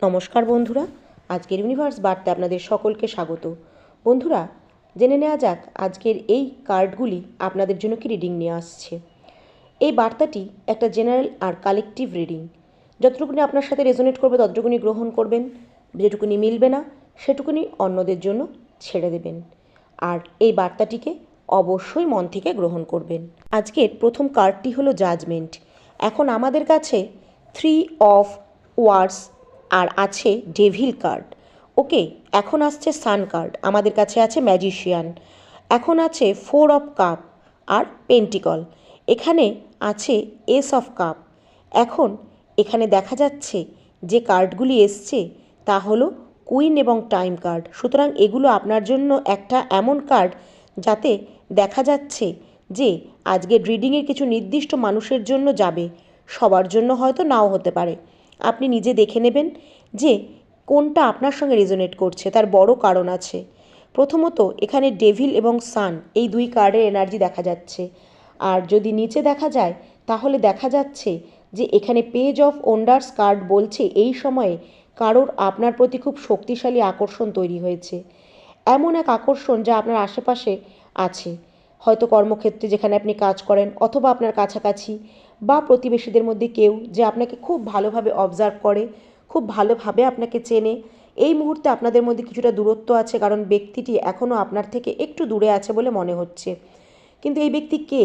নমস্কার বন্ধুরা, আজকের ইউনিভার্স বার্তা আপনাদের সকলকে স্বাগত। বন্ধুরা, জেনে নেওয়া যাক আজকের এই কার্ডগুলি আপনাদের জন্য কি রিডিং নিয়ে আসছে। এই বার্তাটি একটা জেনারেল আর কালেকটিভ রিডিং। যতটুকুনি আপনার সাথে রেজোনেট করবে ততটুকুনি গ্রহণ করবেন, যেটুকুনি মিলবে না সেটুকুনি অন্যদের জন্য ছেড়ে দেবেন। আর এই বার্তাটিকে অবশ্যই মন থেকে গ্রহণ করবেন। আজকের প্রথম কার্ডটি হলো জাজমেন্ট। এখন আমাদের কাছে 3 অফ ওয়ার্ডস আর আছে ডেভিল কার্ড। ওকে, এখন আসছে সান কার্ড, আমাদের কাছে আছে ম্যাজিশিয়ান, এখন আছে 4 অফ কাপ আর পেন্টিকল, এখানে আছে এস অফ কাপ। এখন এখানে দেখা যাচ্ছে যে কার্ডগুলি এসছে তা হলো কুইন এবং টাইম কার্ড। সুতরাং এগুলো আপনার জন্য একটা এমন কার্ড যাতে দেখা যাচ্ছে যে আজকের রিডিংয়ের কিছু নির্দিষ্ট মানুষের জন্য যাবে, সবার জন্য হয়তো নাও হতে পারে। আপনি নিজে দেখে নেবেন যে কোনটা আপনার সঙ্গে রেজোনেট করছে, তার বড় কারণ আছে। প্রথমত এখানে ডেভিল এবং সান এই দুই কার্ডের এনার্জি দেখা যাচ্ছে। আর যদি নিচে দেখা যায় তাহলে দেখা যাচ্ছে যে এখানে পেজ অফ ওয়ান্ডার্স কার্ড বলছে এই সময়ে কারোর আপনার প্রতি খুব শক্তিশালী আকর্ষণ তৈরি হয়েছে। এমন এক আকর্ষণ যা আপনার আশেপাশে আছে, হয়তো কর্মক্ষেত্রে যেখানে আপনি কাজ করেন, অথবা আপনার কাছাকাছি বা প্রতিবেশীদের মধ্যে কেউ যে আপনাকে খুব ভালোভাবে অবজার্ভ করে, খুব ভালোভাবে আপনাকে চেনে। এই মুহূর্তে আপনাদের মধ্যে কিছুটা দূরত্ব আছে, কারণ ব্যক্তিটি এখনও আপনার থেকে একটু দূরে আছে বলে মনে হচ্ছে। কিন্তু এই ব্যক্তি কে?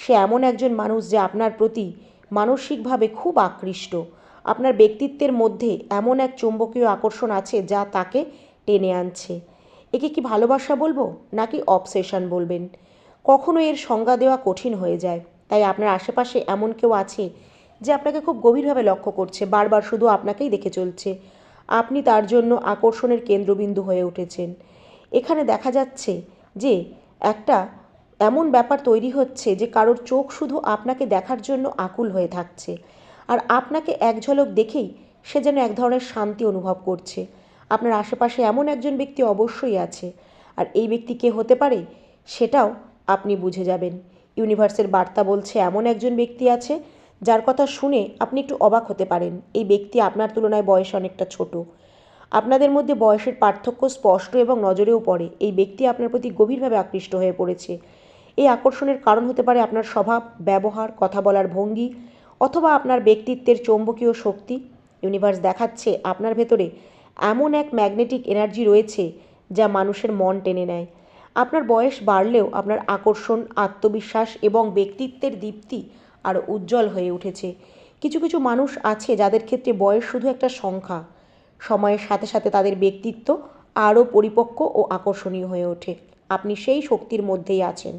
সে এমন একজন মানুষ যে আপনার প্রতি মানসিকভাবে খুব আকৃষ্ট। আপনার ব্যক্তিত্বের মধ্যে এমন এক চৌম্বকীয় আকর্ষণ আছে যা তাকে টেনে আনছে। একে কি ভালোবাসা বলবো নাকি অবসেশন বলবেন? কখনো এর সংজ্ঞা দেওয়া কঠিন হয়ে যায়। তাই আপনার আশেপাশে এমন কেউ আছে যে আপনাকে খুব গভীরভাবে লক্ষ্য করছে, বারবার শুধু আপনাকেই দেখে চলছে। আপনি তার জন্য আকর্ষণের কেন্দ্রবিন্দু হয়ে উঠেছেন। এখানে দেখা যাচ্ছে যে একটা এমন ব্যাপার তৈরি হচ্ছে যে কারোর চোখ শুধু আপনাকে দেখার জন্য আকুল হয়ে থাকছে, আর আপনাকে এক ঝলক দেখেই সে যেন এক ধরনের শান্তি অনুভব করছে। আপনার আশেপাশে এমন একজন ব্যক্তি অবশ্যই আছে, আর এই ব্যক্তি কে হতে পারে সেটাও আপনি বুঝে যাবেন। ইউনিভার্সের বার্তা বলছে এমন একজন ব্যক্তি আছে যার কথা শুনে আপনি একটু অবাক হতে পারেন। এই ব্যক্তি আপনার তুলনায় বয়সে অনেকটা ছোট। আপনাদের মধ্যে বয়সের পার্থক্য স্পষ্ট এবং নজরেও পড়ে। এই ব্যক্তি আপনার প্রতি গভীরভাবে আকৃষ্ট হয়ে পড়েছে। এই আকর্ষণের কারণ হতে পারে আপনার স্বভাব, ব্যবহার, কথা বলার ভঙ্গি, অথবা আপনার ব্যক্তিত্বের চৌম্বকীয় শক্তি। ইউনিভার্স দেখাচ্ছে আপনার ভেতরে এমন এক ম্যাগনেটিক এনার্জি রয়েছে যা মানুষের মন টেনে নেয়। আপনার বয়স বাড়লেও আপনার আকর্ষণ, আত্মবিশ্বাস এবং ব্যক্তিত্বের দীপ্তি আরও উজ্জ্বল হয়ে উঠেছে। কিছু কিছু মানুষ আছে যাদের ক্ষেত্রে বয়স শুধু একটা সংখ্যা, সময়ের সাথে সাথে তাদের ব্যক্তিত্ব আরও পরিপক্ক ও আকর্ষণীয় হয়ে ওঠে। আপনি সেই শক্তির মধ্যেই আছেন।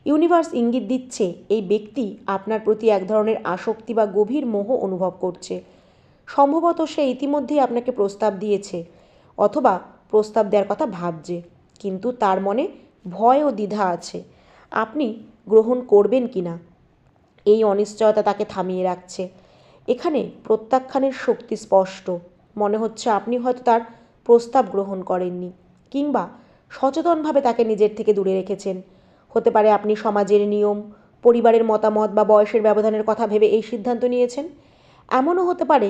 ইউনিভার্স ইঙ্গিত দিচ্ছে এই ব্যক্তি আপনার প্রতি এক ধরনের আসক্তি বা গভীর মোহ অনুভব করছে। সম্ভবত সে ইতিমধ্যেই আপনাকে প্রস্তাব দিয়েছে, অথবা প্রস্তাব দেওয়ার কথা ভাবছে, কিন্তু তার মনে ভয় ও দ্বিধা আছে আপনি গ্রহণ করবেন কি না। এই অনিশ্চয়তা তাকে থামিয়ে রাখছে। এখানে প্রত্যাখ্যানের শক্তি স্পষ্ট। মনে হচ্ছে আপনি হয়তো তার প্রস্তাব গ্রহণ করেননি, কিংবা সচেতনভাবে তাকে নিজের থেকে দূরে রেখেছেন। হতে পারে আপনি সমাজের নিয়ম, পরিবারের মতামত বা বয়সের ব্যবধানের কথা ভেবে এই সিদ্ধান্ত নিয়েছেন। এমনও হতে পারে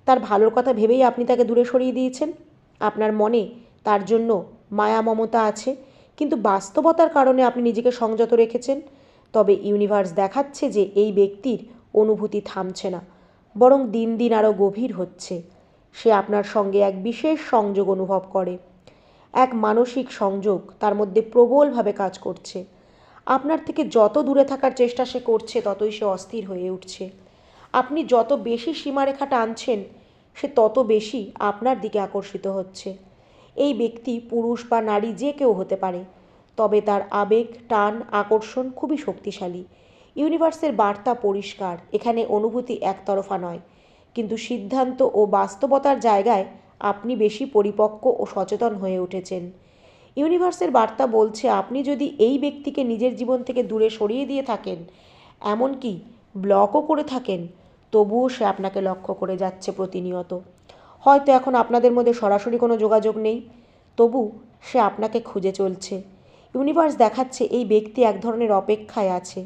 তার ভালোর কথা ভেবেই আপনি তাকে দূরে সরিয়ে দিয়েছেন। আপনার মনে তার জন্য মায়া মমতা আছে, কিন্তু বাস্তবতার কারণে আপনি নিজেকে সংযত রেখেছেন। তবে ইউনিভার্স দেখাচ্ছে যে এই ব্যক্তির অনুভূতি থামছে না, বরং দিন দিন আরও গভীর হচ্ছে। সে আপনার সঙ্গে এক বিশেষ সংযোগ অনুভব করে, এক মানসিক সংযোগ তার মধ্যে প্রবলভাবে কাজ করছে। আপনার থেকে যত দূরে থাকার চেষ্টা সে করছে ততই সে অস্থির হয়ে উঠছে। আপনি যত বেশি সীমারেখা টানছেন সে তত বেশি আপনার দিকে আকর্ষিত হচ্ছে। এই ব্যক্তি পুরুষ বা নারী যে কেউ হতে পারে, তবে তার আবেগ, টান, আকর্ষণ খুবই শক্তিশালী। ইউনিভার্সের বার্তা পরিষ্কার, এখানে অনুভূতি একতরফা নয়, কিন্তু সিদ্ধান্ত ও বাস্তবতার জায়গায় আপনি বেশি পরিপক্ক ও সচেতন হয়ে উঠেছেন। ইউনিভার্সের বার্তা বলছে আপনি যদি এই ব্যক্তিকে নিজের জীবন থেকে দূরে সরিয়ে দিয়ে থাকেন, এমনকি ব্লকও করে থাকেন, তবুও সে আপনাকে লক্ষ্য করে যাচ্ছে প্রতিনিয়ত। হয়তো এখন আপনাদের মধ্যে সরাসরি কোনো যোগাযোগ নেই, তবু সে আপনাকে খুঁজে চলছে। ইউনিভার্স দেখাচ্ছে এই ব্যক্তি এক ধরনের অপেক্ষায় আছে।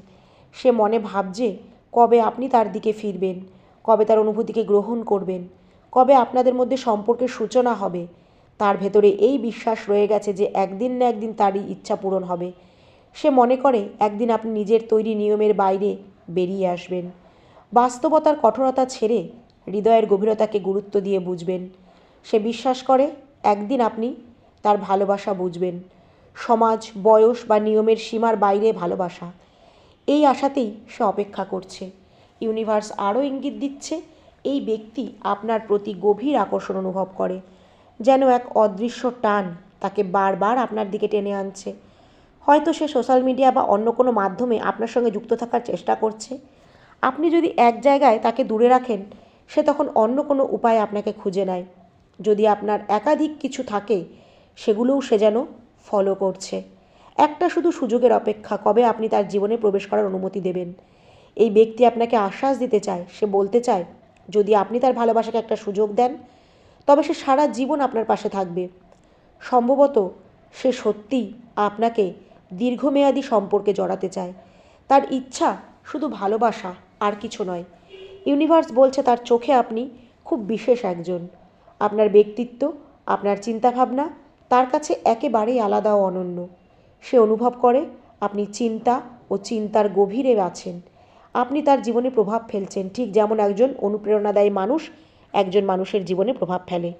সে মনে ভাবছে কবে আপনি তার দিকে ফিরবেন, কবে তার অনুভূতিকে গ্রহণ করবেন, কবে আপনাদের মধ্যে সম্পর্কের সূচনা হবে, তার ভেতরে এই বিশ্বাস রয়ে গেছে যে একদিন না একদিন তারই ইচ্ছা পূরণ হবে। সে মনে করে একদিন আপনি নিজের তৈরি নিয়মের বাইরে বেরিয়ে আসবেন, বাস্তবতার কঠোরতা ছেড়ে হৃদয়ের গভীরতাকে গুরুত্ব দিয়ে বুঝবেন। সে বিশ্বাস করে একদিন আপনি তার ভালোবাসা বুঝবেন, সমাজ, বয়স বা নিয়মের সীমার বাইরে ভালোবাসা। এই আশাতেই সে অপেক্ষা করছে। ইউনিভার্স আরও ইঙ্গিত দিচ্ছে এই ব্যক্তি আপনার প্রতি গভীর আকর্ষণ অনুভব করে, যেন এক অদৃশ্য টান তাকে বারবার আপনার দিকে টেনে আনছে। হয়তো সে সোশ্যাল মিডিয়া বা অন্য কোনো মাধ্যমে আপনার সঙ্গে যুক্ত থাকার চেষ্টা করছে। আপনি যদি এক জায়গায় তাকে দূরে রাখেন, সে তখন অন্য কোনো উপায়ে আপনাকে খুঁজে নেয়। যদি আপনার একাধিক কিছু থাকে, সেগুলোও সে যেন ফলো করছে। একটা শুধু সুযোগের অপেক্ষা, কবে আপনি তার জীবনে প্রবেশ করার অনুমতি দেবেন। এই ব্যক্তি আপনাকে আশ্বাস দিতে চায়, সে বলতে চায় যদি আপনি তার ভালোবাসাকে একটা সুযোগ দেন, তবে সে সারা জীবন আপনার পাশে থাকবে। সম্ভবত সে সত্যিই আপনাকে দীর্ঘমেয়াদী সম্পর্কে জড়াতে চায়। তার ইচ্ছা শুধু ভালোবাসা, আর কিছু নয়। ইউনিভার্স বলছে তার চোখে আপনি খুব বিশেষ একজন। আপনার ব্যক্তিত্ব, আপনার চিন্তাভাবনা তার কাছে একেবারেই আলাদা ও অনন্য। সে অনুভব করে আপনি চিন্তা ও চিন্তার গভীরে আছেন। আপনি তার জীবনে প্রভাব ফেলছেন, ঠিক যেমন একজন অনুপ্রেরণাদায়ী মানুষ একজন মানুষের জীবনে প্রভাব ফেলে।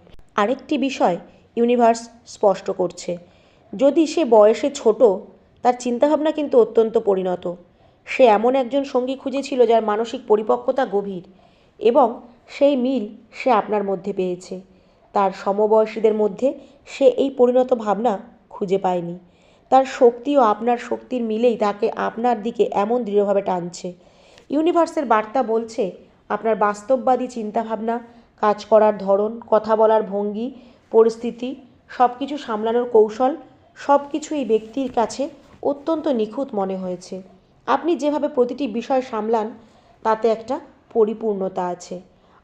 আরেকটি বিষয় ইউনিভার্স স্পষ্ট করছে, যদি সে বয়সে ছোট, তার চিন্তাভাবনা কিন্তু অত্যন্ত পরিণত। সে এমন একজন সঙ্গী খুঁজেছিল যার মানসিক পরিপক্কতা গভীর, এবং সেই মিল সে আপনার মধ্যে পেয়েছে। তার সমবয়সীদের মধ্যে সে এই পরিণত ভাবনা খুঁজে পায়নি। তার শক্তি ও আপনার শক্তির মিলেই তাকে আপনার দিকে এমন দৃঢ়ভাবে টানছে। ইউনিভার্সের বার্তা বলছে আপনার বাস্তববাদী চিন্তাভাবনা, কাজ করার ধরন, কথা বলার ভঙ্গি, পরিস্থিতি, সব কিছু সামলানোর কৌশল, সব কিছু এই ব্যক্তির কাছে অত্যন্ত নিখুঁত মনে হয়েছে। আপনি যেভাবে প্রতিটি বিষয় সামলান, তাতে একটা পরিপূর্ণতা আছে।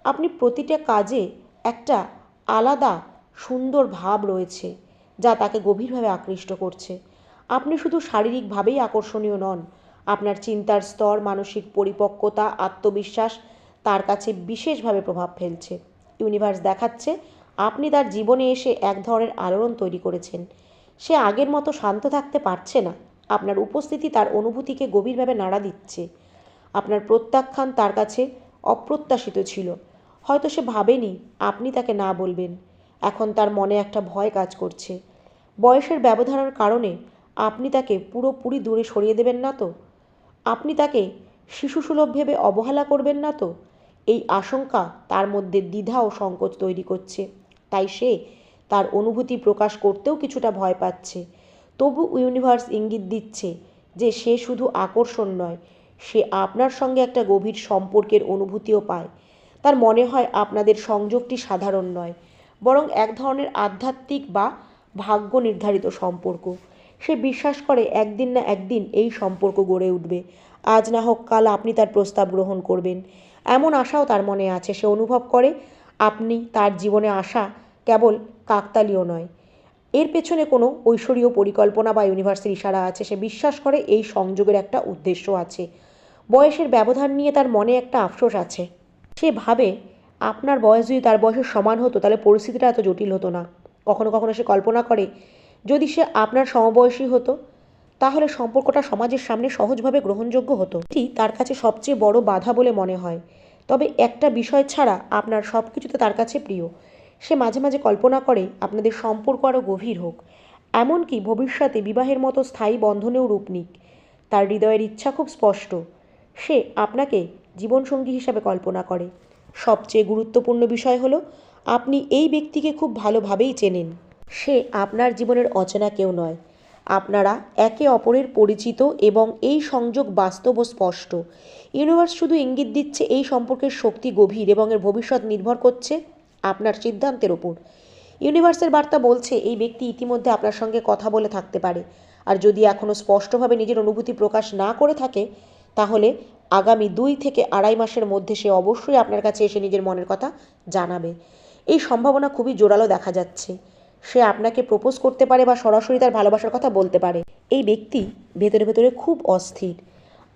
আপনি প্রতিটা কাজে একটা আলাদা সুন্দর ভাব রয়েছে, যা তাকে গভীরভাবে আকৃষ্ট করছে। আপনি শুধু শারীরিকভাবেই আকর্ষণীয় নন, আপনার চিন্তার স্তর, মানসিক পরিপক্কতা, আত্মবিশ্বাস তার কাছে বিশেষভাবে প্রভাব ফেলছে। ইউনিভার্স দেখাচ্ছে আপনি তার জীবনে এসে এক ধরনের আলোড়ন তৈরি করেছেন। সে আগের মতো শান্ত থাকতে পারছে না। আপনার উপস্থিতি তার অনুভূতিকে গভীরভাবে নাড়া দিচ্ছে। আপনার প্রত্যাখ্যান তার কাছে অপ্রত্যাশিত ছিল। হয়তো সে ভাবেনি আপনি তাকে না বলবেন। এখন তার মনে একটা ভয় কাজ করছে। বয়সের ব্যবধানের কারণে আপনি তাকে পুরোপুরি দূরে সরিয়ে দেবেন না তো? আপনি তাকে শিশুসুলভ ভেবে অবহেলা করবেন না তো? এই আশঙ্কা তার মধ্যে দ্বিধা ও সংকোচ তৈরি করছে। তাই সে তার অনুভূতি প্রকাশ করতেও কিছুটা ভয় পাচ্ছে। তবু ইউনিভার্স ইঙ্গিত দিচ্ছে যে সে শুধু আকর্ষণ নয়, সে আপনার সঙ্গে একটা গভীর সম্পর্কের অনুভূতিও পায়। তার মনে হয় আপনাদের সংযোগটি সাধারণ নয়, বরং এক ধরনের আধ্যাত্মিক বা ভাগ্য নির্ধারিত সম্পর্ক। সে বিশ্বাস করে একদিন না একদিন এই সম্পর্ক গড়ে উঠবে। আজ না হোক কাল আপনি তার প্রস্তাব গ্রহণ করবেন, এমন আশাও তার মনে আছে। সে অনুভব করে আপনি তার জীবনে আসা কেবল কাকতালীয় নয়, এর পেছনে কোনো ঐশ্বরীয় পরিকল্পনা বা ইউনিভার্সের ইশারা আছে। সে বিশ্বাস করে এই সংযোগের একটা উদ্দেশ্য আছে। বয়সের ব্যবধান নিয়ে তার মনে একটা আফসোস আছে। সে ভাবে আপনার বয়স যদি তার বয়সের সমান হতো, তাহলে পরিস্থিতিটা এত জটিল হতো না। কখনো কখনো সে কল্পনা করে যদি সে আপনার সমবয়সী হতো, তাহলে সম্পর্কটা সমাজের সামনে সহজভাবে গ্রহণযোগ্য হতো। এটি তার কাছে সবচেয়ে বড় বাধা বলে মনে হয়। তবে একটা বিষয় ছাড়া আপনার সব কিছুতে তার কাছে প্রিয়। সে মাঝে মাঝে কল্পনা করে আপনাদের সম্পর্ক আরও গভীর হোক, এমনকি ভবিষ্যতে বিবাহের মতো স্থায়ী বন্ধনেও রূপ নিক। তার হৃদয়ের ইচ্ছা খুব স্পষ্ট। সে আপনাকে জীবনসঙ্গী হিসাবে কল্পনা করে। সবচেয়ে গুরুত্বপূর্ণ বিষয় হলো আপনি এই ব্যক্তিকে খুব ভালোভাবেই চেনেন। সে আপনার জীবনের অচেনা কেউ নয়। আপনারা একে অপরের পরিচিত এবং এই সংযোগ বাস্তব ও স্পষ্ট। ইউনিভার্স শুধু ইঙ্গিত দিচ্ছে এই সম্পর্কের শক্তি গভীর এবং এর ভবিষ্যৎ নির্ভর করছে আপনার সিদ্ধান্তের ওপর। ইউনিভার্সের বার্তা বলছে এই ব্যক্তি ইতিমধ্যে আপনার সঙ্গে কথা বলে থাকতে পারে, আর যদি এখনও স্পষ্টভাবে নিজের অনুভূতি প্রকাশ না করে থাকে, তাহলে আগামী 2 থেকে 2.5 মাসের মধ্যে সে অবশ্যই আপনার কাছে এসে নিজের মনের কথা জানাবে। এই সম্ভাবনা খুবই জোরালো দেখা যাচ্ছে। সে আপনাকে প্রপোজ করতে পারে বা সরাসরি তার ভালোবাসার কথা বলতে পারে। এই ব্যক্তি ভেতরে ভেতরে খুব অস্থির।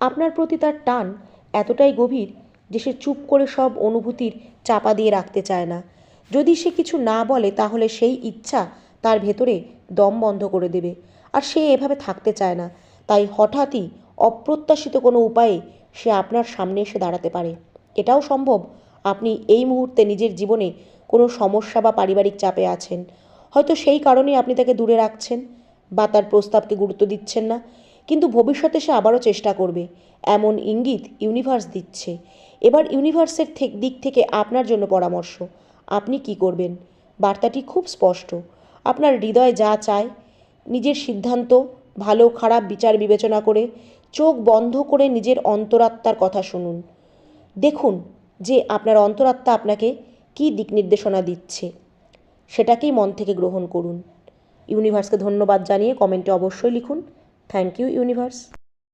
আপনার প্রতি তার টান এতটাই গভীর যে সে চুপ করে সব অনুভূতির চাপা দিয়ে রাখতে চায় না। যদি সে কিছু না বলে তাহলে সেই ইচ্ছা তার ভেতরে দম বন্ধ করে দেবে, আর সে এভাবে থাকতে চায় না। তাই হঠাৎই অপ্রত্যাশিত কোনো উপায়ে সে আপনার সামনে এসে দাঁড়াতে পারে। এটাও সম্ভব আপনি এই মুহূর্তে নিজের জীবনে কোনো সমস্যা বা পারিবারিক চাপে আছেন। হয়তো সেই কারণেই আপনি তাকে দূরে রাখছেন বা তার প্রস্তাবকে গুরুত্ব দিচ্ছেন না। কিন্তু ভবিষ্যতে সে আবারও চেষ্টা করবে, এমন ইঙ্গিত ইউনিভার্স দিচ্ছে। এবার ইউনিভার্সের দিক থেকে আপনার জন্য পরামর্শ, আপনি কি করবেন? বার্তাটি খুব স্পষ্ট। আপনার হৃদয় যা চায়, নিজের সিদ্ধান্ত ভালো খারাপ বিচার বিবেচনা করে চোখ বন্ধ করে নিজের অন্তরাত্মার কথা শুনুন। দেখুন যে আপনার অন্তরাত্মা আপনাকে কী দিক নির্দেশনা দিচ্ছে, সেটাকেই মন থেকে গ্রহণ করুন। ইউনিভার্সকে ধন্যবাদ জানিয়ে কমেন্টে অবশ্যই লিখুন, থ্যাংক ইউ ইউনিভার্স।